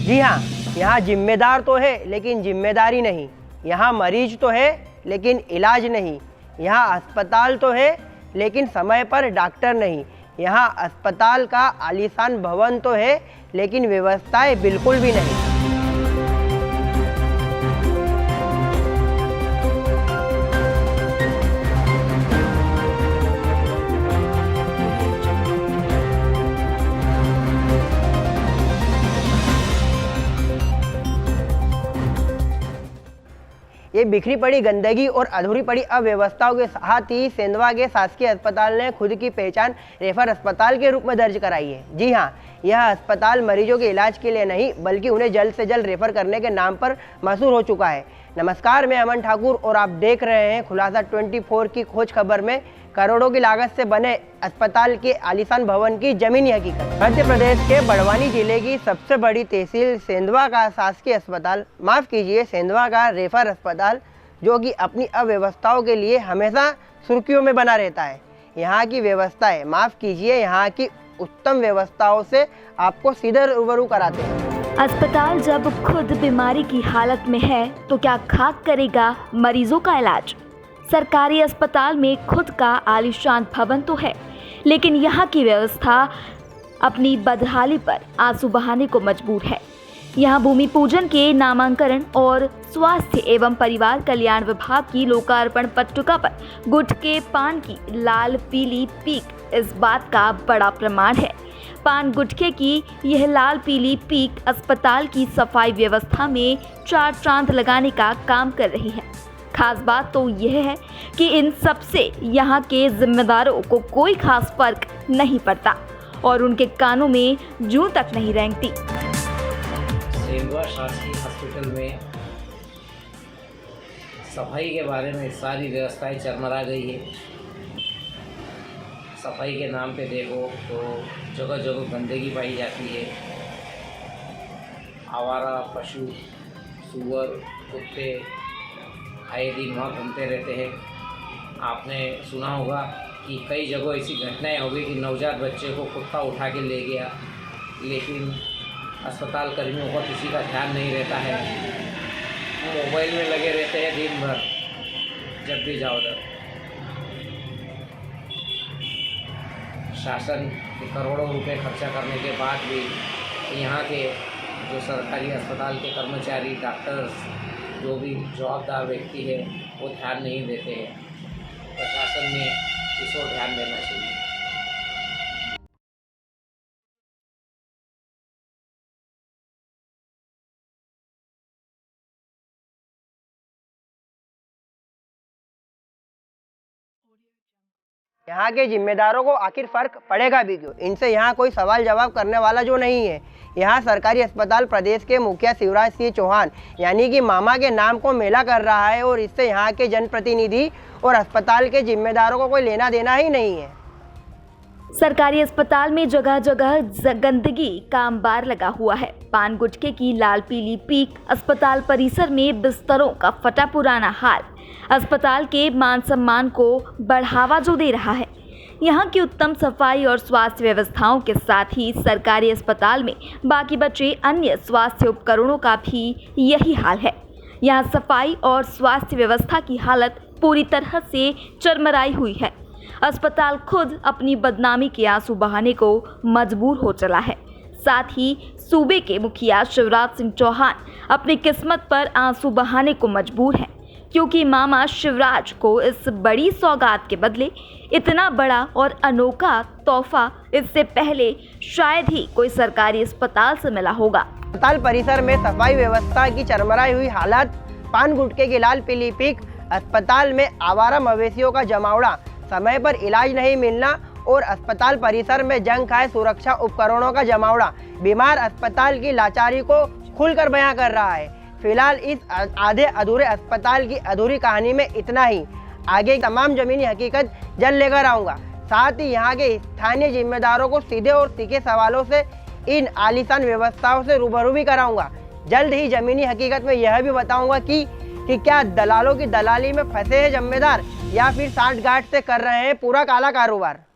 जी हाँ, यहाँ जिम्मेदार तो है लेकिन जिम्मेदारी नहीं। यहाँ मरीज तो है लेकिन इलाज नहीं। यहाँ अस्पताल तो है लेकिन समय पर डॉक्टर नहीं। यहाँ अस्पताल का आलीशान भवन तो है लेकिन व्यवस्थाएं बिल्कुल भी नहीं। ये बिखरी पड़ी गंदगी और अधूरी पड़ी अव्यवस्थाओं के साथ ही सेंधवा के शासकीय अस्पताल ने खुद की पहचान रेफर अस्पताल के रूप में दर्ज कराई है। जी हाँ, यह अस्पताल मरीजों के इलाज के लिए नहीं बल्कि उन्हें जल्द से जल्द रेफर करने के नाम पर मशहूर हो चुका है। नमस्कार, मैं अमन ठाकुर और आप देख रहे हैं खुलासा 24 की खोज खबर में करोड़ों की लागत से बने अस्पताल के आलीशान भवन की जमीनी हकीकत। मध्य प्रदेश के बड़वानी जिले की सबसे बड़ी तहसील सेंधवा का शासकीय अस्पताल, माफ़ कीजिए सेंधवा का रेफर अस्पताल, जो कि अपनी अव्यवस्थाओं के लिए हमेशा सुर्खियों में बना रहता है। यहाँ की व्यवस्थाएं, माफ़ कीजिए यहाँ की उत्तम व्यवस्थाओं से आपको सीधे रूबरू कराते हैं। अस्पताल जब खुद बीमारी की हालत में है तो क्या खाक करेगा मरीजों का इलाज। सरकारी अस्पताल में खुद का आलीशान भवन तो है लेकिन यहाँ की व्यवस्था अपनी बदहाली पर आंसू बहाने को मजबूर है। यहाँ भूमि पूजन के नामांकन और स्वास्थ्य एवं परिवार कल्याण विभाग की लोकार्पण पट्टिका पर गुटखे पान की लाल पीली पीक इस बात का बड़ा प्रमाण है। पान गुटखे की यह लाल पीली पीक अस्पताल की सफाई व्यवस्था में चार चांद लगाने का काम कर रही है। खास बात तो यह है कि इन सब से यहाँ के जिम्मेदारों को कोई खास फर्क नहीं पड़ता और उनके कानों में जूं तक नहीं रेंगती। सेंधवा शासकीय हॉस्पिटल में सफाई के बारे में सारी व्यवस्थाएं चरमरा गई है। सफाई के नाम पे देखो तो जगह जगह गंदगी पाई जाती है। आवारा पशु, सूअर, कुत्ते आए दिन वहाँ घूमते रहते हैं। आपने सुना होगा कि कई जगह ऐसी घटनाएं हो गई कि नवजात बच्चे को कुत्ता उठा के ले गया, लेकिन अस्पताल कर्मियों को किसी का ध्यान नहीं रहता है। वो मोबाइल में लगे रहते हैं दिन भर, जब भी जाओ तब। शासन के करोड़ों रुपए खर्चा करने के बाद भी यहाँ के जो सरकारी अस्पताल के कर्मचारी, डॉक्टर्स, जो भी जवाबदार व्यक्ति है वो ध्यान नहीं देते हैं। प्रशासन ने इस ओर ध्यान देना चाहिए। यहाँ के जिम्मेदारों को आखिर फर्क पड़ेगा भी क्यों? इनसे यहाँ कोई सवाल जवाब करने वाला जो नहीं है। यहाँ सरकारी अस्पताल प्रदेश के मुखिया शिवराज सिंह चौहान यानी कि मामा के नाम को मेला कर रहा है और इससे यहाँ के जनप्रतिनिधि और अस्पताल के जिम्मेदारों को कोई लेना देना ही नहीं है। सरकारी अस्पताल में जगह जगह गंदगी का अंबार लगा हुआ है। पान गुटखे की लाल पीली पीक, अस्पताल परिसर में बिस्तरों का फटा पुराना हाल अस्पताल के मान सम्मान को बढ़ावा जो दे रहा है। यहाँ की उत्तम सफाई और स्वास्थ्य व्यवस्थाओं के साथ ही सरकारी अस्पताल में बाकी बचे अन्य स्वास्थ्य उपकरणों का भी यही हाल है। यहाँ सफाई और स्वास्थ्य व्यवस्था की हालत पूरी तरह से चरमराई हुई है। अस्पताल खुद अपनी बदनामी के आंसू बहाने को मजबूर हो चला है। साथ ही सूबे के मुखिया शिवराज सिंह चौहान अपनी किस्मत पर आंसू बहाने को मजबूर हैं, क्योंकि मामा शिवराज को इस बड़ी सौगात के बदले इतना बड़ा और अनोखा तोहफा इससे पहले शायद ही कोई सरकारी अस्पताल से मिला होगा। अस्पताल परिसर में सफाई व्यवस्था की चरमराई हुई हालत, पान गुटखे की लाल पीली पीक, अस्पताल में आवारा मवेशियों का जमावड़ा, समय पर इलाज नहीं मिलना और अस्पताल परिसर में जंग खाए सुरक्षा उपकरणों का जमावड़ा बीमार अस्पताल की लाचारी को खुलकर बयां कर रहा है। फिलहाल इस आधे अधूरे अस्पताल की अधूरी कहानी में इतना ही। आगे तमाम जमीनी हकीकत जल्द लेकर आऊँगा। साथ ही यहाँ के स्थानीय जिम्मेदारों को सीधे और तीखे सवालों से इन आलीशान व्यवस्थाओं से रूबरू भी कराऊंगा। जल्द ही जमीनी हकीकत में यह भी बताऊंगा कि क्या दलालों की दलाली में फंसे हैं जिम्मेदार या फिर सांठ गांठ से कर रहे हैं पूरा काला कारोबार।